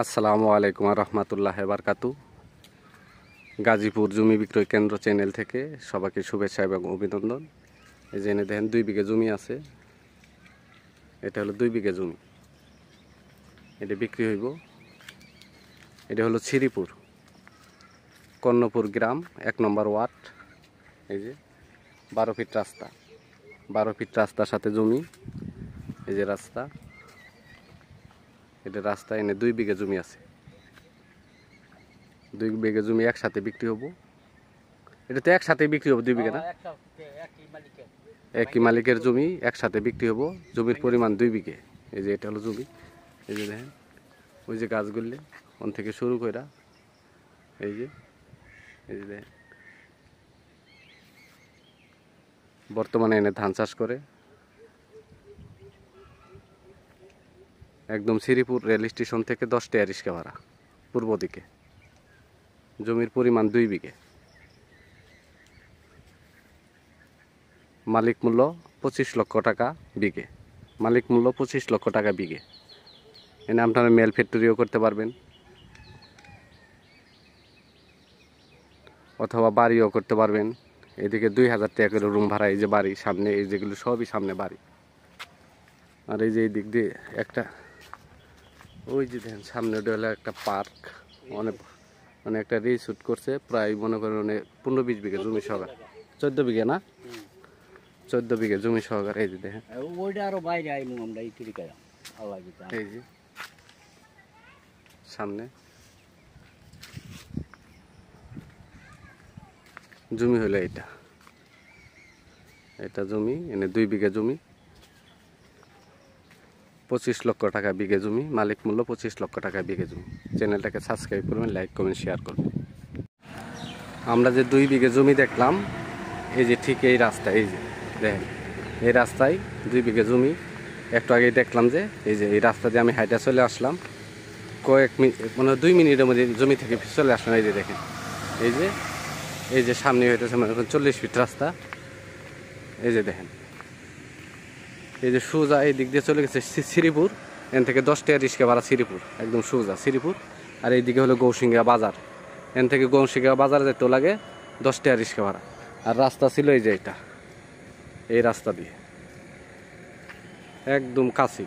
আসসালামু আলাইকুম রহমতুল্লাহ বারকাতু। গাজীপুর জমি বিক্রয় কেন্দ্র চ্যানেল থেকে সবাইকে শুভেচ্ছা এবং অভিনন্দন। এই যে এনে দেখেন 2 বিঘা জমি আছে। এটা হলো 2 বিঘা জমি, এটা বিক্রি হইব। এটা হলো শ্রীপুর কর্ণপুর গ্রাম 1 নম্বর ওয়ার্ড। এই যে 12 ফিট রাস্তা, 12 ফিট রাস্তার সাথে জমি। এই যে রাস্তা, এটা রাস্তা। এনে 2 বিঘা জমি আছে। 2 বিঘা জমি একসাথে বিক্রি হবো। এটা তো একসাথে বিক্রি হবো 2 বিঘা না? একই মালিকের জমি একসাথে বিক্রি হবো। জমির পরিমাণ 2 বিঘে। এই যে এটা হলো জমি। এই যে দেখেন ওই যে গাছগুলি ওন থেকে শুরু কইরা এই যে দেখেন বর্তমানে এনে ধান চাষ করে। একদম শ্রীপুর রেল স্টেশন থেকে 10 টাকা রিক্সা ভাড়া পূর্ব দিকে। জমির পরিমাণ 2 বিঘে। মালিক মূল্য 25 লক্ষ টাকা বিঘে। মালিক মূল্য 25 লক্ষ টাকা বিঘে। এনে আপনারা মেল ফ্যাক্টরিও করতে পারবেন অথবা বাড়িও করতে পারবেন। এদিকে 2000 টাকা করে রুম ভাড়া। এই যে বাড়ি সামনে, এই যেগুলো সবই সামনে বাড়ি। আর এই যে এই দিক দিয়ে একটা ওই যে দেখেন সামনে হলো একটা পার্ক। অনেক একটা রিসুট করছে। প্রায় মনে করেন 15-20 বিঘা জমি সহকার। 14 বিঘা না? 14 বিঘা জমি সহকার। এই যে দেখেন ওইটা আরো বাইরে আইমু আমরা এই তরিকায়। এই যে সামনে জমি হলো এটা জমি। এনে 2 বিঘা জমি, 25 লক্ষ টাকা বিঘে জমি। মালিক মূল্য 25 লক্ষ টাকা বিঘে জমি। চ্যানেলটাকে সাবস্ক্রাইব করবেন, লাইক কমেন্ট শেয়ার করবেন। আমরা যে 2 বিঘে জমি দেখলাম, এই যে ঠিক এই রাস্তা। এই যে দেখেন এই রাস্তায় 2 বিঘে জমি। একটু আগেই দেখলাম যে এই রাস্তা দিয়ে আমি হাইটা চলে আসলাম। কয়েক মিনিট মানে 2 মিনিটের মধ্যে জমি থেকে চলে আসলাম। এই যে দেখেন এই যে সামনে হইতেছে মানে 40 ফিট রাস্তা। এই যে দেখেন এই যে সোজা এই দিক দিয়ে চলে গেছে শ্রীপুর। এখান থেকে 10 টাকা রিক্সা ভাড়া শ্রীপুর, একদম সোজা শ্রীপুর। আর এইদিকে হলো গৌসিঙ্গা বাজার। এখান থেকে গৌসিঙ্গা বাজারে যেতে লাগে 10 টাকা রিক্সা ভাড়া। আর রাস্তা ছিল এই যে এই রাস্তা দিয়ে একদম কাছে।